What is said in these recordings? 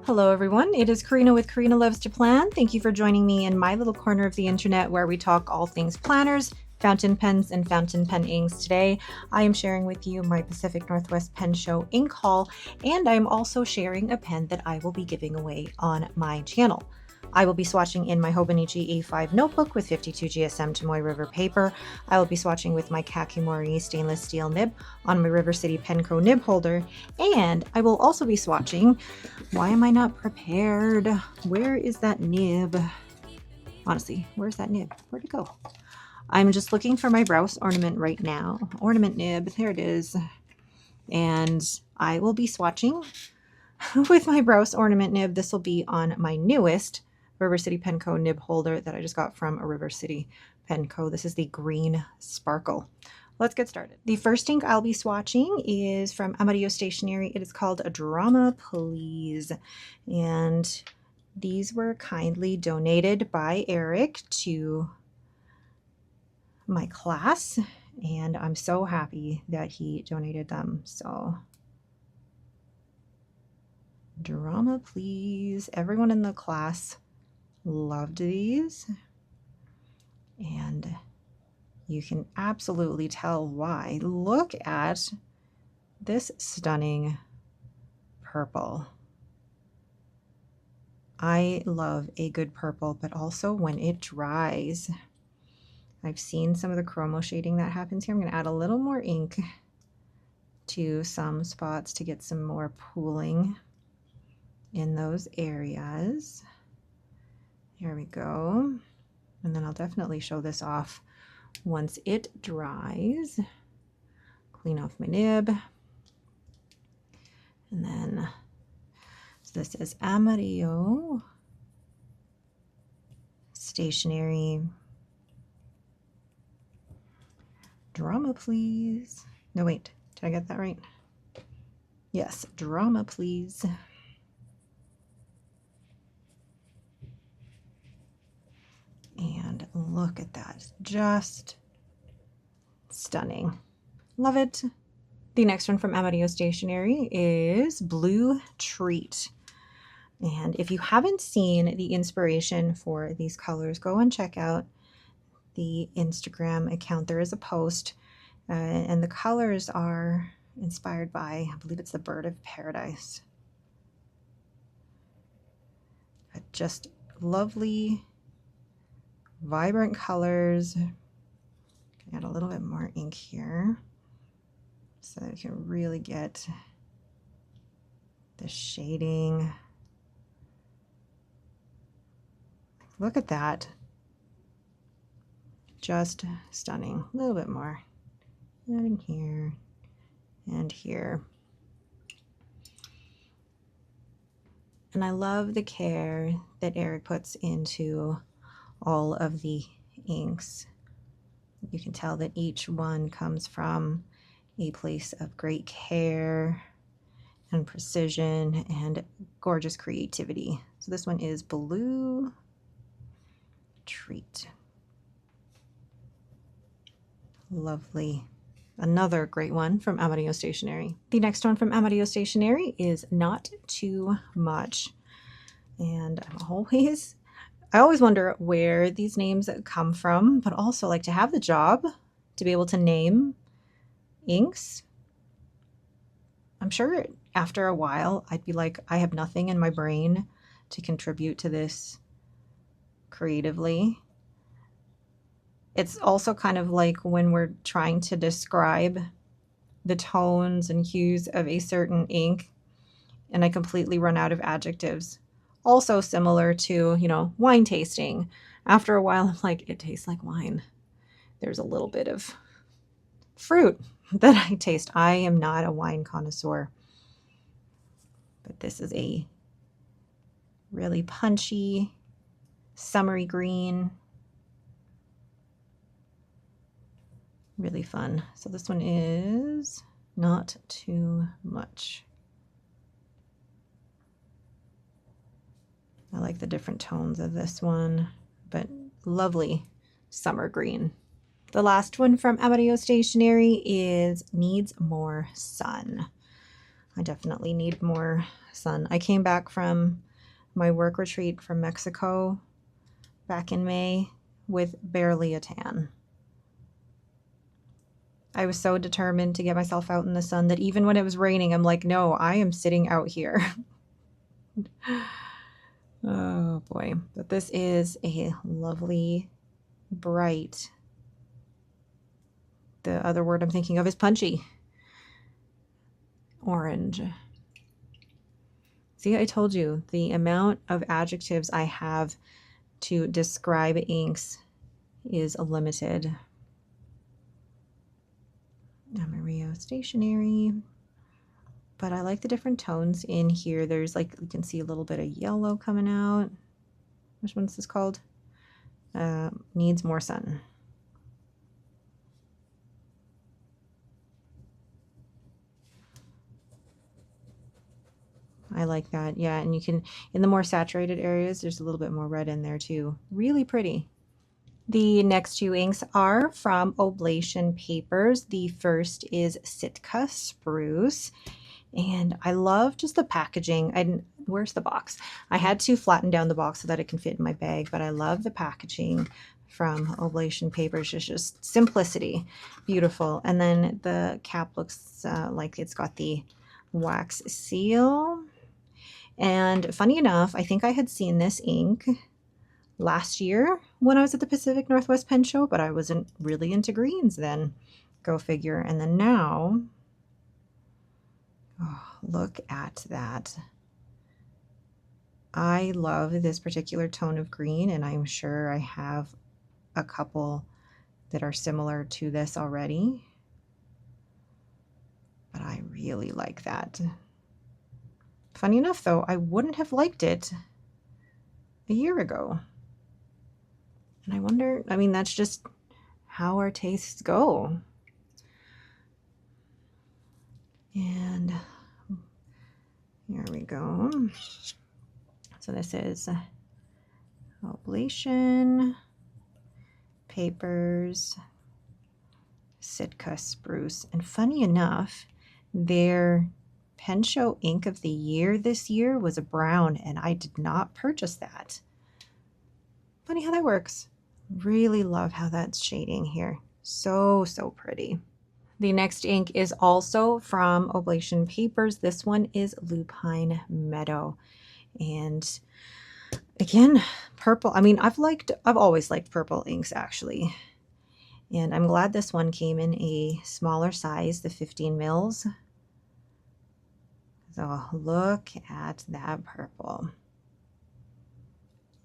Hello everyone, it is Karina with Karina Loves to Plan. Thank you for joining me in my little corner of the internet where we talk all things planners, fountain pens, and fountain pen inks. Today I am sharing with you my Pacific Northwest Pen Show ink haul, and I am also sharing a pen that I will be giving away on my channel. I will be swatching in my Hobonichi A5 notebook with 52 GSM Tomoe River paper. I will be swatching with my Kakimori stainless steel nib on my River City Pen Co nib holder, and I will also be swatching. Why am I not prepared? Where is that nib? Honestly, where's that nib? Where'd it go? I'm just looking for my Browse ornament right now. Ornament nib, there it is. And I will be swatching with my Browse ornament nib. This will be on my newest River City Pen Co nib holder that I just got from a River City Pen Co. This is the green sparkle. Let's get started. The first ink I'll be swatching is from Amario Stationery. It is called A Drama Please. And these were kindly donated by Eric to my class. And I'm so happy that he donated them. So, Drama Please. Everyone in the class loved these. And you can absolutely tell why. Look at this stunning purple. I love a good purple, but also when it dries. I've seen some of the chromo shading that happens here. I'm going to add a little more ink to some spots to get some more pooling in those areas. Here we go. And then I'll definitely show this off once it dries. Clean off my nib. And then, so this is Amario Stationery. Drama Please. No, wait, did I get that right? Yes, Drama Please. And look at that, just stunning. Love it. The next one from Amario Stationery is Blue Treat. And if you haven't seen the inspiration for these colors, go and check out the Instagram account. There is a post, and the colors are inspired by, I believe it's the Bird of Paradise. But just lovely, vibrant colors. Add a little bit more ink here so that you can really get the shading. Look at that. Just stunning. A little bit more. Adding here and here. And I love the care that Eric puts into all of the inks. You can tell that each one comes from a place of great care and precision and gorgeous creativity. So this one is Blue Treat. Lovely. Another great one from Amario Stationery. The next one from Amario Stationery is Not Too Much. And I always wonder where these names come from, but also like to have the job to be able to name inks. I'm sure after a while I'd be like, I have nothing in my brain to contribute to this creatively. It's also kind of like when we're trying to describe the tones and hues of a certain ink and I completely run out of adjectives. Also similar to, wine tasting. After a while, I'm like, it tastes like wine. There's a little bit of fruit that I taste. I am not a wine connoisseur, but this is a really punchy, summery green. Really fun. So this one is Not Too Much. I like the different tones of this one, but lovely summer green. The last one from Amario Stationery is Needs More Sun. I definitely need more sun. I came back from my work retreat from Mexico back in May with barely a tan. I was so determined to get myself out in the sun that even when it was raining, I'm like, no, I am sitting out here. Oh boy. But this is a lovely, bright, the other word I'm thinking of is punchy orange. See, I told you the amount of adjectives I have to describe inks is limited. Amario Stationery. But I like the different tones in here. There's like, you can see a little bit of yellow coming out. Which one's this called? Needs more sun. I like that. Yeah, and you can, in the more saturated areas, there's a little bit more red in there too. Really pretty. The next two inks are from Oblation Papers. The first is Sitka Spruce. And I love just the packaging. Where's the box? I had to flatten down the box so that it can fit in my bag, but I love the packaging from Oblation Papers. It's just simplicity. Beautiful. And then the cap looks like it's got the wax seal. And funny enough, I think I had seen this ink last year when I was at the Pacific Northwest Pen Show, but I wasn't really into greens then. Go figure. And then now, oh, look at that. I love this particular tone of green, and I'm sure I have a couple that are similar to this already. But I really like that. Funny enough, though, I wouldn't have liked it a year ago. And I wonder, I mean, that's just how our tastes go. And here we go. So this is Oblation Papers, Sitka Spruce. And funny enough, their Pen Show ink of the year this year was a brown, and I did not purchase that. Funny how that works. Really love how that's shading here. So pretty. The next ink is also from Oblation Papers. This one is Lupine Meadow. And again, purple. I mean, I've always liked purple inks actually. And I'm glad this one came in a smaller size, the 15 mils. So look at that purple.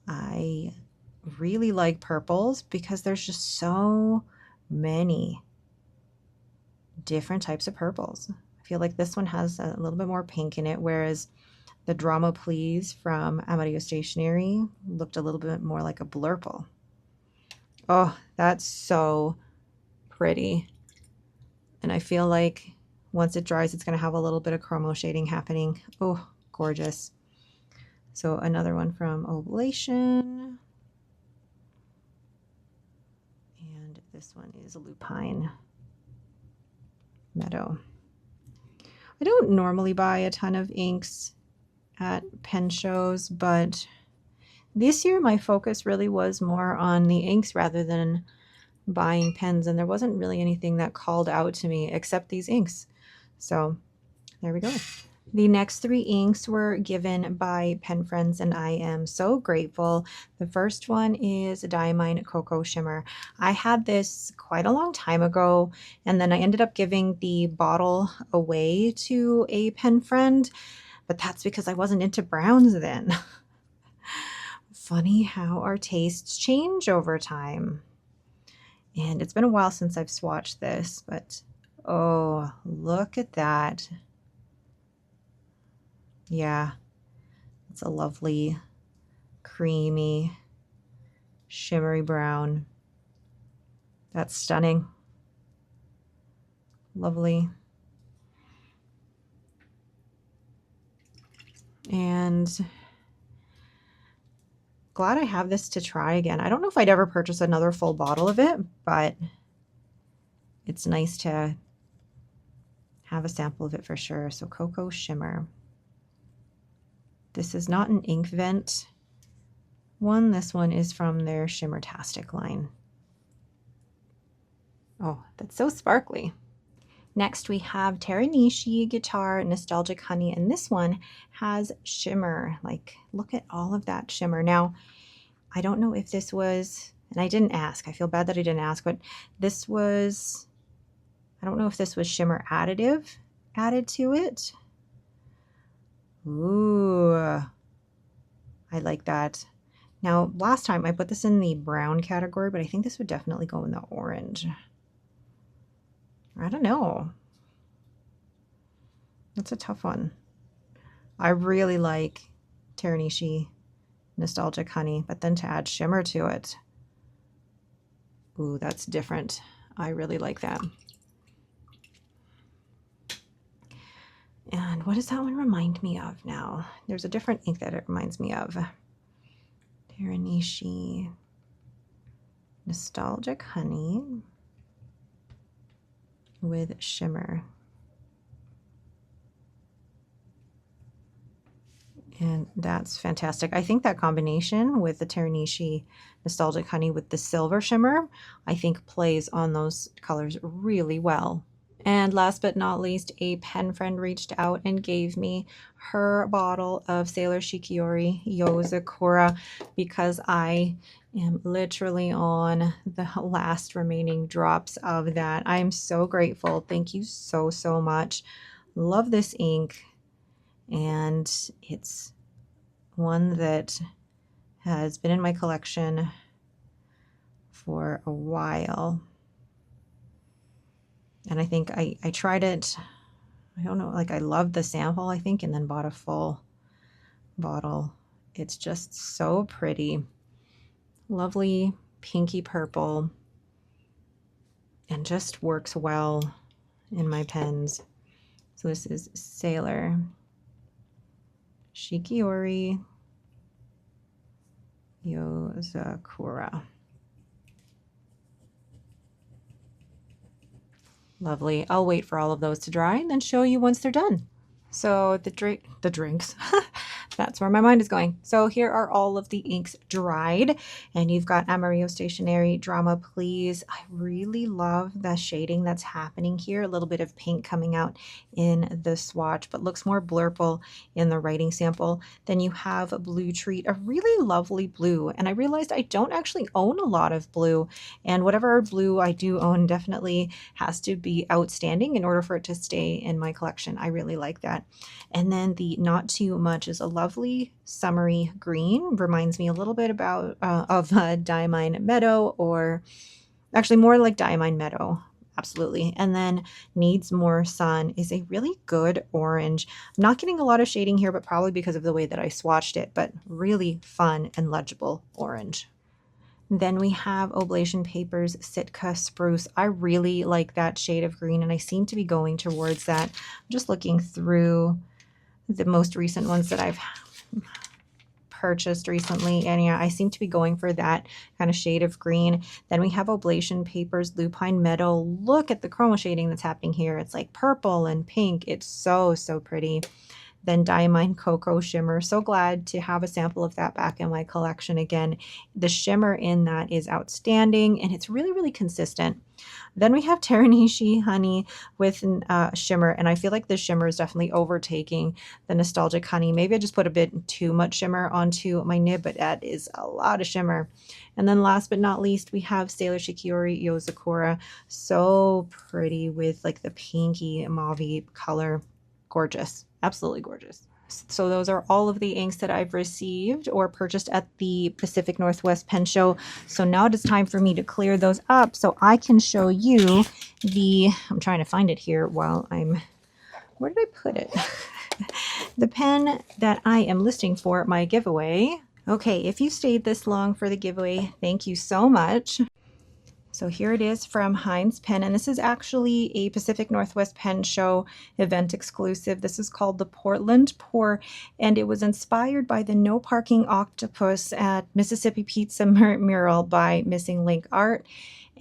I really like purples because there's just so many different types of purples. I feel like this one has a little bit more pink in it, whereas the Drama Please from Amario Stationery looked a little bit more like a blurple. Oh, that's so pretty. And I feel like once it dries, it's going to have a little bit of chromo shading happening. Oh, gorgeous. So another one from Oblation. And this one is a Lupine Meadow. I don't normally buy a ton of inks at pen shows, but this year my focus really was more on the inks rather than buying pens, and there wasn't really anything that called out to me except these inks. So there we go. The next three inks were given by pen friends, and I am so grateful. The first one is Diamine Cocoa Shimmer. I had this quite a long time ago, and then I ended up giving the bottle away to a pen friend, but that's because I wasn't into browns then. Funny how our tastes change over time. And it's been a while since I've swatched this, but oh, look at that. Yeah, it's a lovely, creamy, shimmery brown. That's stunning. Lovely. And glad I have this to try again. I don't know if I'd ever purchase another full bottle of it, but it's nice to have a sample of it for sure. So Cocoa Shimmer. This is not an ink vent one. This one is from their Shimmertastic line. Oh, that's so sparkly. Next we have Teranishi Guitar Nostalgic Honey, and this one has shimmer. Like, look at all of that shimmer. Now, I don't know if this was, and I didn't ask, I feel bad that I didn't ask, but this was, I don't know if this was shimmer additive added to it. Ooh, I like that. Now, last time I put this in the brown category, but I think this would definitely go in the orange. I don't know. That's a tough one. I really like Teranishi Nostalgic Honey, but then to add shimmer to it. Ooh, that's different. I really like that. And what does that one remind me of now? There's a different ink that it reminds me of. Teranishi Nostalgic Honey with shimmer. And that's fantastic. I think that combination with the Teranishi Nostalgic Honey with the silver shimmer, I think plays on those colors really well. And last but not least, a pen friend reached out and gave me her bottle of Sailor Shikiori Yozakura because I am literally on the last remaining drops of that. I am so grateful. Thank you so, so much. Love this ink. And it's one that has been in my collection for a while. And I think I tried it, I don't know, like I loved the sample, I think, and then bought a full bottle. It's just so pretty. Lovely pinky purple. And just works well in my pens. So this is Sailor Shikiori Yozakura. Lovely. I'll wait for all of those to dry and then show you once they're done. So the drinks, that's where my mind is going. So here are all of the inks dried, and you've got Amario Stationery Drama Please. I really love the shading that's happening here. A little bit of pink coming out in the swatch, but looks more blurple in the writing sample. Then you have Blue Treat, a really lovely blue. And I realized I don't actually own a lot of blue, and whatever blue I do own definitely has to be outstanding in order for it to stay in my collection. I really like that. And then the Not Too Much is a lovely summery green. Reminds me a little bit about of Diamine Meadow, or actually more like Diamine Meadow. Absolutely. And then Needs More Sun is a really good orange. I'm not getting a lot of shading here, but probably because of the way that I swatched it, but really fun and legible orange. Then we have Oblation Papers Sitka Spruce. I really like that shade of green, and I seem to be going towards that. I'm just looking through the most recent ones that I've purchased recently, and yeah, I seem to be going for that kind of shade of green. Then we have Oblation Papers Lupine Meadow. Look at the chroma shading that's happening here. It's like purple and pink. It's so, so pretty. Then Diamine Cocoa Shimmer. So glad to have a sample of that back in my collection again. The shimmer in that is outstanding, and it's really, really consistent. Then we have Teranishi Honey with shimmer, and I feel like the shimmer is definitely overtaking the Nostalgic Honey. Maybe I just put a bit too much shimmer onto my nib, but that is a lot of shimmer. And then last but not least, we have Sailor Shikiori Yozakura. So pretty with like the pinky mauve color. Gorgeous. Absolutely gorgeous. So those are all of the inks that I've received or purchased at the Pacific Northwest Pen Show. So now it is time for me to clear those up so I can show you I'm trying to find it here while where did I put it? The pen that I am listing for my giveaway. Okay, if you stayed this long for the giveaway, thank you so much. So here it is from Hinze Pen, and this is actually a Pacific Northwest Pen Show event exclusive. This is called the Portland Pour, and it was inspired by the No Parking Octopus at Mississippi Pizza mural by Missing Link Art.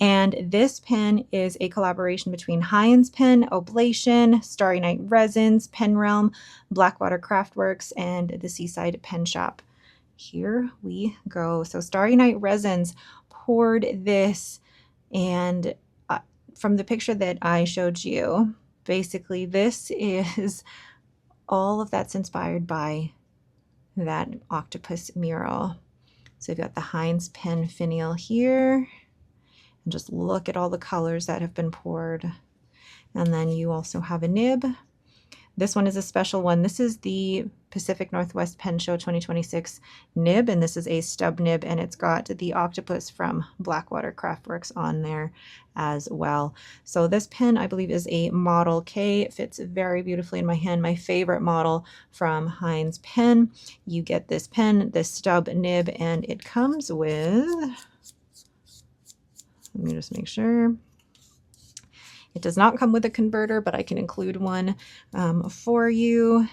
And this pen is a collaboration between Hinze Pen, Oblation, Starry Night Resins, Pen Realm, Blackwater Craftworks, and the Seaside Pen Shop. Here we go. So Starry Night Resins poured this, and from the picture that I showed you, basically this is all of that's inspired by that octopus mural. So you've got the Hinze Pen finial here, and just look at all the colors that have been poured. And then you also have a nib. This one is a special one. This is the Pacific Northwest Pen Show 2026 nib, and this is a stub nib, and it's got the octopus from Blackwater Craftworks on there as well. So this pen, I believe, is a Model K. It fits very beautifully in my hand. My favorite model from Hinze Pen. You get this pen, this stub nib, and it comes with, let me just make sure. It does not come with a converter, but I can include one for you.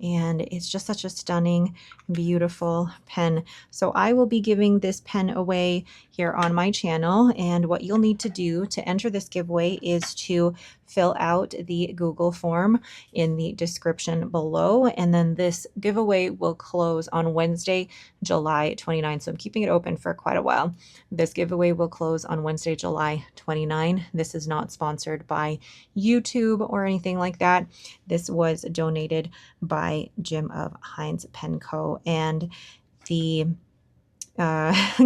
And it's just such a stunning, beautiful pen. So I will be giving this pen away here on my channel. And what you'll need to do to enter this giveaway is to fill out the Google form in the description below. And then this giveaway will close on Wednesday, July 29th. So I'm keeping it open for quite a while. This giveaway will close on Wednesday, July 29th. This is not sponsored by YouTube or anything like that. This was donated by Jim of Hinze Pen Co. And the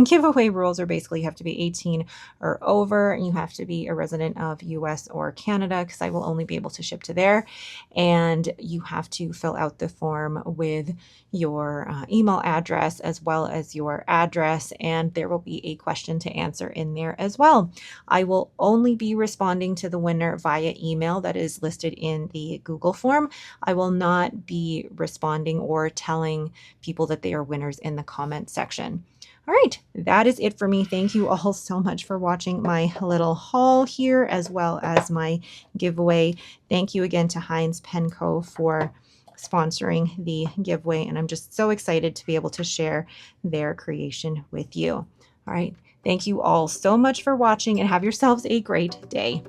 giveaway rules are basically you have to be 18 or over, and you have to be a resident of US or Canada, because I will only be able to ship to there. And you have to fill out the form with your email address as well as your address, and there will be a question to answer in there as well. I will only be responding to the winner via email that is listed in the Google form. I will not be responding or telling people that they are winners in the comment section. All right, that is it for me. Thank you all so much for watching my little haul here, as well as my giveaway. Thank you again to Hinze Pen Co. for sponsoring the giveaway, and I'm just so excited to be able to share their creation with you. All right, thank you all so much for watching, and have yourselves a great day.